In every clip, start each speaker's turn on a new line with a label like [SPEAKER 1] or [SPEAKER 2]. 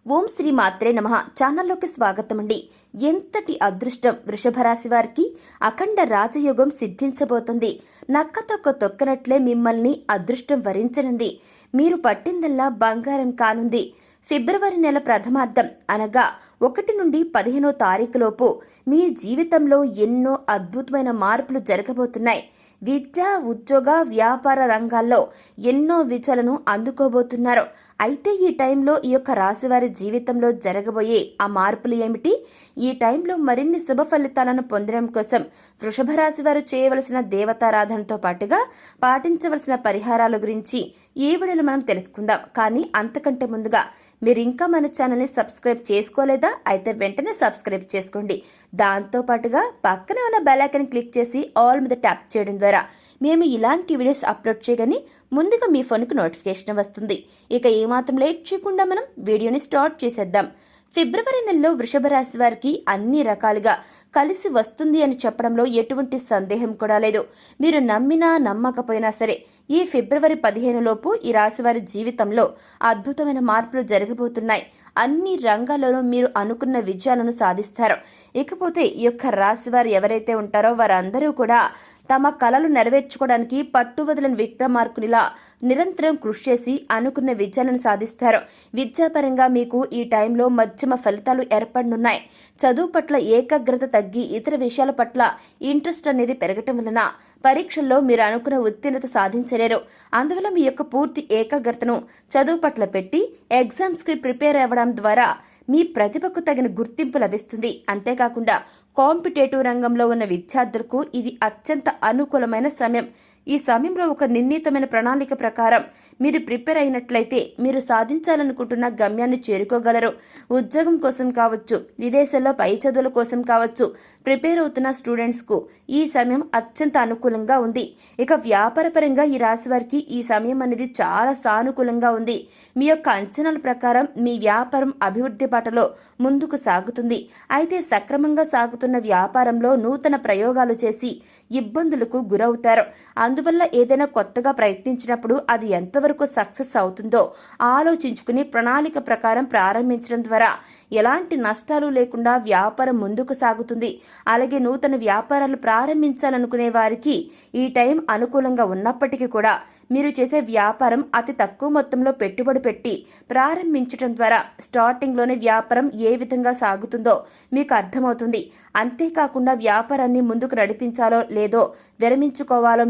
[SPEAKER 1] ఓం శ్రీ మాత్రే నమః. ఛానల్లోకి స్వాగతం అండి. ఎంతటి అదృష్టం! వృషభ రాశి వారికి అఖండ రాజయోగం సిద్ధించబోతుంది. నక్కతొక్క తొక్కనట్లే మిమ్మల్ని అదృష్టం వరించనుంది. మీరు పట్టిందల్లా బంగారం కానుంది. ఫిబ్రవరి నెల ప్రథమార్థం అనగా 1 నుండి 15వ తారీఖులోపు మీ జీవితంలో ఎన్నో అద్భుతమైన మార్పులు జరగబోతున్నాయి. విద్య, ఉద్యోగ, వ్యాపార రంగాల్లో ఎన్నో విజయాలను అందుకోబోతున్నారు. అయితే ఈ టైంలో ఈ యొక్క రాశివారి జీవితంలో జరగబోయే ఆ మార్పులు ఏమిటి? ఈ టైంలో మరిన్ని శుభ ఫలితాలను పొందడం కోసం వృషభ రాశి వారు చేయవలసిన దేవతారాధనతో పాటుగా పాటించవలసిన పరిహారాల గురించి ఈ వీడియోలో మనం తెలుసుకుందాం. కానీ అంతకంటే ముందుగా మీరు ఇంకా మన ఛానల్ని సబ్స్క్రైబ్ చేసుకోలేదా? అయితే వెంటనే సబ్స్క్రైబ్ చేసుకోండి. దాంతో పాటుగా పక్కనే ఉన్న బెల్ ఐకాన్ క్లిక్ చేసి ఆల్ మీద ట్యాప్ చేయడం ద్వారా మేము ఇలాంటి వీడియోస్ అప్లోడ్ చేయగానే ముందుగా మీ ఫోన్కు నోటిఫికేషన్ వస్తుంది. ఇక ఏమాత్రం లేట్ చేయకుండా మనం వీడియోని స్టార్ట్ చేసేద్దాం. ఫిబ్రవరి నెలలో వృషభ రాశి వారికి అన్ని రకాలుగా కలిసి వస్తుంది అని చెప్పడంలో ఎటువంటి సందేహం కూడా లేదు. మీరు నమ్మినా నమ్మకపోయినా సరే ఈ ఫిబ్రవరి 15 లోపు ఈ రాశి వారి జీవితంలో అద్భుతమైన మార్పులు జరగబోతున్నాయి. అన్ని రంగాల్లోనూ మీరు అనుకున్న విజయాలను సాధిస్తారు. ఇకపోతే ఈ యొక్క రాశి వారు ఎవరైతే ఉంటారో వారందరూ కూడా తమ కలలు నెరవేర్చుకోవడానికి పట్టువదలని విక్రమార్కునిలా నిరంతరం కృషి చేసి అనుకున్న విజయాలను సాధిస్తారు. విద్యాపరంగా మీకు ఈ టైంలో మధ్యమ ఫలితాలు ఏర్పడనున్నాయి. చదువు పట్ల ఏకాగ్రత తగ్గి ఇతర విషయాల పట్ల ఇంట్రెస్ట్ అనేది పెరగటం వలన పరీక్షల్లో మీరు అనుకున్న ఉత్తీర్ణత సాధించలేరు. అందువల్ల మీ యొక్క పూర్తి ఏకాగ్రతను చదువు పట్ల పెట్టి ఎగ్జామ్స్ కి ప్రిపేర్ అవ్వడం ద్వారా మీ ప్రతిభకు తగిన గుర్తింపు లభిస్తుంది. అంతేకాకుండా కాంపిటేటివ్ రంగంలో ఉన్న విద్యార్థులకు ఇది అత్యంత అనుకూలమైన సమయం. ఈ సమయంలో ఒక నిర్ణీతమైన ప్రణాళిక ప్రకారం మీరు ప్రిపేర్ అయినట్లయితే మీరు సాధించాలనుకుంటున్న గమ్యాన్ని చేరుకోగలరు. ఉద్యోగం కోసం కావచ్చు, విదేశాల్లో పై చదువుల కోసం కావచ్చు, ప్రిపేర్ అవుతున్న స్టూడెంట్స్ కు ఈ సమయం అత్యంత అనుకూలంగా ఉంది. ఇక వ్యాపార పరంగా ఈ రాశి వారికి ఈ సమయం అనేది చాలా సానుకూలంగా ఉంది. మీ యొక్క అంచనాల ప్రకారం మీ వ్యాపారం అభివృద్ధి బాటలో ముందుకు సాగుతుంది. అయితే సక్రమంగా సాగుతున్న వ్యాపారంలో నూతన ప్రయోగాలు చేసి ఇబ్బందులకు గురవుతారు. అందువల్ల ఏదైనా కొత్తగా ప్రయత్నించినప్పుడు అది ఎంతవరకు సక్సెస్ అవుతుందో ఆలోచించుకుని ప్రణాళిక ప్రకారం ప్రారంభించడం ద్వారా ఎలాంటి నష్టాలు లేకుండా వ్యాపారం ముందుకు సాగుతుంది. అలాగే నూతన వ్యాపారాలు ప్రారంభించాలనుకునే వారికి ఈ టైం అనుకూలంగా ఉన్నప్పటికీ కూడా మీరు చేసే వ్యాపారం అతి తక్కువ మొత్తంలో పెట్టుబడి పెట్టి ప్రారంభించడం ద్వారా స్టార్టింగ్లోనే వ్యాపారం ఏ విధంగా సాగుతుందో మీకు అర్థమవుతుంది. అంతేకాకుండా వ్యాపారాన్ని ముందుకు నడిపించాలో లేదో విరమించుకోవాలో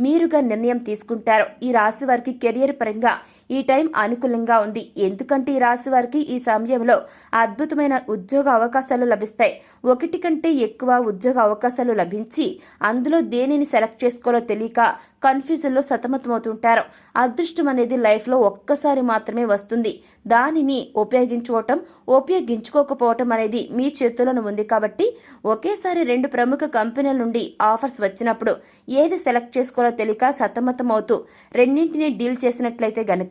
[SPEAKER 1] మీరుగా నిర్ణయం తీసుకుంటారు. ఈ రాశి వారికి కెరియర్ పరంగా ఈ టైం అనుకూలంగా ఉంది. ఎందుకంటే ఈ రాశి వారికి ఈ సమయంలో అద్భుతమైన ఉద్యోగ అవకాశాలు లభిస్తాయి. 1 కంటే ఎక్కువ ఉద్యోగ అవకాశాలు లభించి అందులో దేనిని సెలెక్ట్ చేసుకోవాలో తెలియక కన్ఫ్యూజన్లో సతమతమవుతుంటారు. అదృష్టం అనేది లైఫ్లో ఒక్కసారి మాత్రమే వస్తుంది. దానిని ఉపయోగించుకోకపోవటం అనేది మీ చేతుల్లోనే ఉంది. కాబట్టి ఒకేసారి 2 ప్రముఖ కంపెనీల నుండి ఆఫర్స్ వచ్చినప్పుడు ఏది సెలెక్ట్ చేసుకోవాలో తెలియక సతమతమవుతూ రెండింటినీ డీల్ చేసినట్లయితే గనక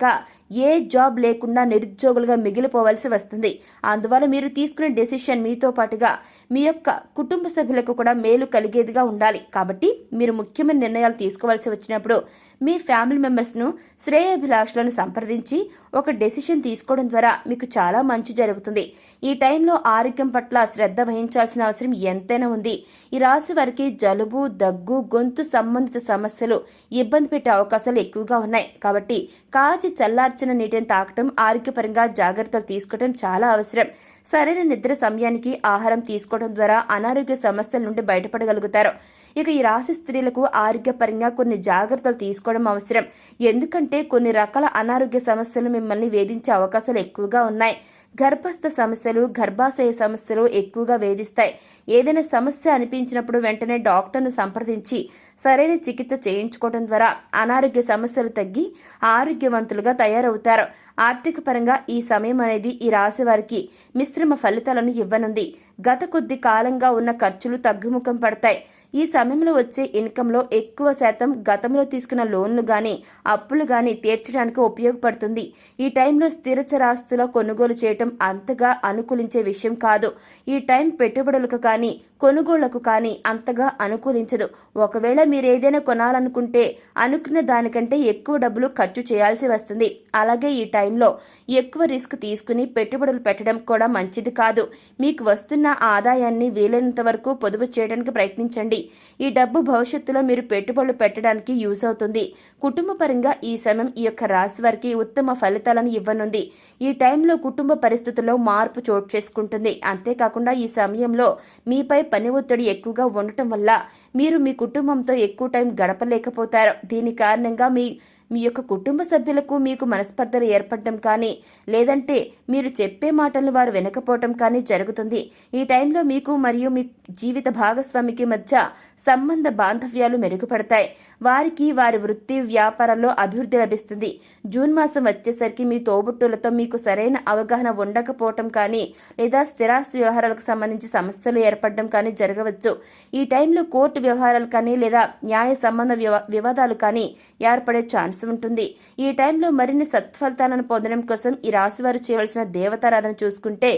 [SPEAKER 1] ఏ జాబ్ లేకుండా నిరుద్యోగులుగా మిగిలిపోవలసి వస్తుంది. అందువల్ల మీరు తీసుకునే డెసిషన్ మీతో పాటుగా మీ యొక్క కుటుంబ సభ్యులకు కూడా మేలు కలిగేదిగా ఉండాలి. కాబట్టి మీరు ముఖ్యమైన నిర్ణయాలు తీసుకోవాల్సి వచ్చినప్పుడు మీ ఫ్యామిలీ మెంబర్స్ను శ్రేయోభిలాషులను సంప్రదించి ఒక డెసిషన్ తీసుకోవడం ద్వారా మీకు చాలా మంచి జరుగుతుంది. ఈ టైంలో ఆరోగ్యం పట్ల శ్రద్ధ వహించాల్సిన అవసరం ఎంతైనా ఉంది. ఈ రాశి వారికి జలుబు, దగ్గు, గొంతు సంబంధిత సమస్యలు ఇబ్బంది పెట్టే అవకాశాలు ఎక్కువగా ఉన్నాయి. కాబట్టి కాచి చల్లార్చిన నీటిని తాగటం, ఆరోగ్యపరంగా జాగ్రత్తలు తీసుకోవడం చాలా అవసరం. సరైన నిద్ర సమయానికి ఆహారం తీసుకోవడం ద్వారా అనారోగ్య సమస్యల నుండి బయటపడగలుగుతారు. ఇక ఈ రాశి స్త్రీలకు ఆరోగ్యపరంగా కొన్ని జాగ్రత్తలు తీసుకోవడం అవసరం. ఎందుకంటే కొన్ని రకాల అనారోగ్య సమస్యలు మిమ్మల్ని వేధించే అవకాశాలు ఎక్కువగా ఉన్నాయి. గర్భస్థ సమస్యలు, గర్భాశయ సమస్యలు ఎక్కువగా వేధిస్తాయి. ఏదైనా సమస్య అనిపించినప్పుడు వెంటనే డాక్టర్ను సంప్రదించి సరైన చికిత్స చేయించుకోవడం ద్వారా అనారోగ్య సమస్యలు తగ్గి ఆరోగ్యవంతులుగా తయారవుతారు. ఆర్థిక పరంగా ఈ సమయం అనేది ఈ రాశి వారికి మిశ్రమ ఫలితాలను ఇవ్వనుంది. గత కొద్ది కాలంగా ఉన్న ఖర్చులు తగ్గుముఖం పడతాయి. ఈ సమయంలో వచ్చే ఇన్కంలో ఎక్కువ శాతం గతంలో తీసుకున్న లోన్లు గాని అప్పులు గాని తీర్చడానికి ఉపయోగపడుతుంది. ఈ టైంలో స్థిరచరాస్తుల కొనుగోలు చేయటం అంతగా అనుకూలించే విషయం కాదు. ఈ టైం పెట్టుబడులకు కానీ కొనుగోళ్లకు కానీ అంతగా అనుకూలించదు. ఒకవేళ మీరు ఏదైనా కొనాలనుకుంటే అనుకున్న దానికంటే ఎక్కువ డబ్బులు ఖర్చు చేయాల్సి వస్తుంది. అలాగే ఈ టైంలో ఎక్కువ రిస్క్ తీసుకుని పెట్టుబడులు పెట్టడం కూడా మంచిది కాదు. మీకు వస్తున్న ఆదాయాన్ని వీలైనంత వరకు పొదుపు చేయడానికి ప్రయత్నించండి. ఈ డబ్బు భవిష్యత్తులో మీరు పెట్టుబడులు పెట్టడానికి యూజ్ అవుతుంది. కుటుంబ పరంగా ఈ సమయం ఈ యొక్క రాశి వారికి ఉత్తమ ఫలితాలను ఇవ్వనుంది. ఈ టైంలో కుటుంబ పరిస్థితుల్లో మార్పు చోటు చేసుకుంటుంది. అంతేకాకుండా ఈ సమయంలో మీపై పని ఒత్తిడి ఎక్కువగా ఉండటం వల్ల మీరు మీ కుటుంబంతో ఎక్కువ టైం గడపలేకపోతారు. దీని కారణంగా మీ యొక్క కుటుంబ సభ్యులకు మీకు మనస్పర్ధలు ఏర్పడడం కానీ, లేదంటే మీరు చెప్పే మాటలను వారు వినకపోవటం కానీ జరుగుతుంది. ఈ టైంలో మీకు మరియు మీ జీవిత భాగస్వామికి మధ్య సంబంధ బాంధవ్యాలు మెరుగుపడతాయి. వారికి వారి వృత్తి వ్యాపారాల్లో అభివృద్ధి లభిస్తుంది. జూన్ మాసం వచ్చేసరికి మీ తోబుట్టులతో మీకు సరైన అవగాహన ఉండకపోవటం కానీ, లేదా స్థిరాస్తి వ్యవహారాలకు సంబంధించి సమస్యలు ఏర్పడడం కానీ జరగవచ్చు. ఈ టైంలో కోర్టు వ్యవహారాలు కానీ, లేదా న్యాయ సంబంధ వివాదాలు కానీ ఏర్పడే ఛాన్స్ ఉంటుంది. ఈ టైంలో మరిన్ని సత్ఫలితాలను పొందడం కోసం ఈ రాశి వారు చేయవలసిన దేవతారాధన చూసుకుంటే,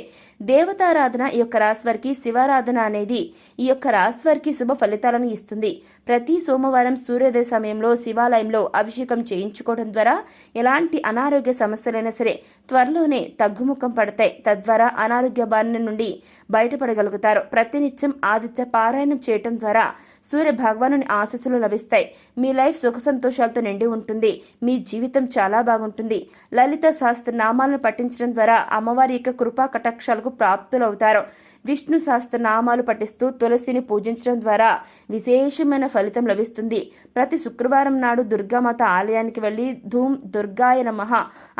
[SPEAKER 1] దేవతారాధన ఈ యొక్క రాశి వారికి శివారాధన అనేది ఈ యొక్క రాశి వారికి శుభ ఫలితాలను ఇస్తుంది. ప్రతి సోమవారం సూర్యోదయ సమయంలో శివాలయంలో అభిషేకం చేయించుకోవడం ద్వారా ఎలాంటి అనారోగ్య సమస్యలైనా సరే త్వరలోనే తగ్గుముఖం పడతాయి. తద్వారా అనారోగ్య బారిన నుండి బయటపడగలుగుతారు. ప్రతినిత్యం ఆదిత్య పారాయణం చేయటం ద్వారా సూర్య భగవానుని ఆశీస్సులు లభిస్తాయి. మీ లైఫ్ సుఖ సంతోషాలతో నిండి ఉంటుంది. మీ జీవితం చాలా బాగుంటుంది. లలిత సహస్ర నామాలను పఠించడం ద్వారా అమ్మవారి యొక్క కృపా కటాక్షాలకు ప్రాప్తులవుతారు. విష్ణు సహస్ర నామాలు పఠిస్తూ తులసిని పూజించడం ద్వారా విశేషమైన ఫలితం లభిస్తుంది. ప్రతి శుక్రవారం నాడు దుర్గామాత ఆలయానికి వెళ్లి ధూమ్ దుర్గాయ నమః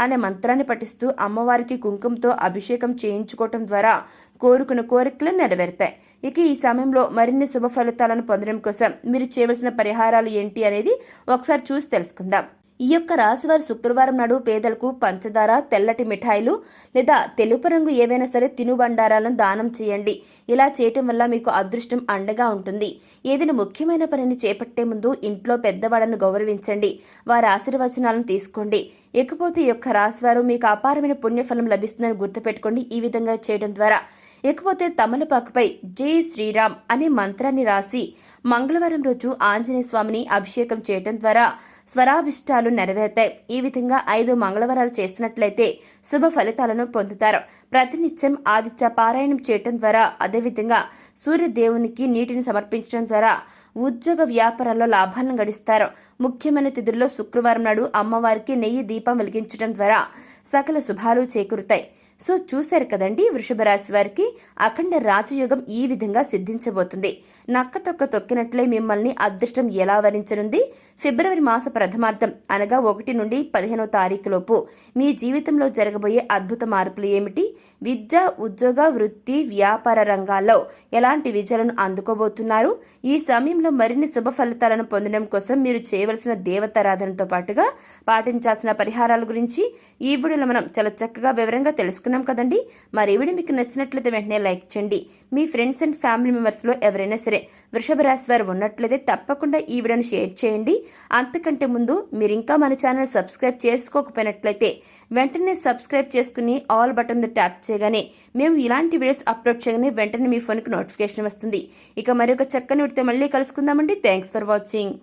[SPEAKER 1] అనే మంత్రాన్ని పఠిస్తూ అమ్మవారికి కుంకుమతో అభిషేకం చేయించుకోవటం ద్వారా కోరుకున్న కోరికలు నెరవేరుతాయి. ఇక ఈ సమయంలో మరిన్ని శుభ ఫలితాలను పొందడం కోసం మీరు చేయవలసిన పరిహారాలు ఏంటి అనేది ఒకసారి చూసి తెలుసుకుందాం. ఈ యొక్క రాశివారు శుక్రవారం నాడు పేదలకు పంచదార, తెల్లటి మిఠాయిలు లేదా తెలుపు రంగు ఏవైనా సరే తినుబండారాలను దానం చేయండి. ఇలా చేయటం వల్ల మీకు అదృష్టం అండగా ఉంటుంది. ఏదైనా ముఖ్యమైన పనిని చేపట్టే ముందు ఇంట్లో పెద్దవాళ్లను గౌరవించండి. వారి ఆశీర్వచనాలను తీసుకోండి. ఇకపోతే ఈ యొక్క రాశివారు మీకు అపారమైన పుణ్యఫలం లభిస్తుందని గుర్తుపెట్టుకోండి. ఈ విధంగా చేయడం ద్వారా ఇకపోతే తమలపాకుపై జై శ్రీరామ్ అనే మంత్రాన్ని రాసి మంగళవారం రోజు ఆంజనేయ స్వామిని అభిషేకం చేయడం ద్వారా స్వరాభిష్టాలు నెరవేరుతాయి. ఈ విధంగా 5 మంగళవారాలు చేసినట్లయితే శుభ ఫలితాలను పొందుతారు. ప్రతినిత్యం ఆదిత్య పారాయణం చేయటం ద్వారా, అదేవిధంగా సూర్యదేవునికి నీటిని సమర్పించడం ద్వారా ఉద్యోగ వ్యాపారాల్లో లాభాలను గడిస్తారు. ముఖ్యమైన తిథుల్లో శుక్రవారం నాడు అమ్మవారికి నెయ్యి దీపం వెలిగించడం ద్వారా సకల శుభాలు చేకూరుతాయి. సో చూశారు కదండి, వృషభ రాశి వారికి అఖండ రాజయోగం ఈ విధంగా సిద్ధించబోతుంది. నక్క తొక్క తొక్కినట్లే మిమ్మల్ని అదృష్టం ఎలా వరించనుంది. ఫిబ్రవరి మాస ప్రథమార్థం అనగా 1 నుండి 15వ తారీఖులోపు మీ జీవితంలో జరగబోయే అద్భుత మార్పులు ఏమిటి? విద్య, ఉద్యోగ, వృత్తి, వ్యాపార రంగాల్లో ఎలాంటి విజయాలను అందుకోబోతున్నారు? ఈ సమయంలో మరిన్ని శుభ ఫలితాలను పొందడం కోసం మీరు చేయవలసిన దేవతారాధనతో పాటుగా పాటించాల్సిన పరిహారాల గురించి ఈ వీడియోలో మనం చాలా చక్కగా వివరంగా తెలుసుకున్నాం కదండి. మరి ఈ వీడియో మీకు నచ్చినట్లయితే వెంటనే లైక్ చేయండి. మీ ఫ్రెండ్స్ అండ్ ఫ్యామిలీ మెంబర్స్ లో ఎవరైనా సరే వృషభ రాశి వారు ఉన్నట్లయితే తప్పకుండా ఈ వీడియోను షేర్ చేయండి. అంతకంటే ముందు మీరు ఇంకా మన ఛానల్ సబ్స్క్రైబ్ చేసుకోకపోయినట్లయితే వెంటనే సబ్స్క్రైబ్ చేసుకుని ఆల్ బటన్ ట్యాప్ చేయగానే మేము ఇలాంటి వీడియోస్ అప్లోడ్ చేయగానే వెంటనే మీ ఫోన్కి నోటిఫికేషన్ వస్తుంది. ఇక మరొక చక్కని వీడియోతో మళ్ళీ కలుసుకుందామండి. Thanks for watching.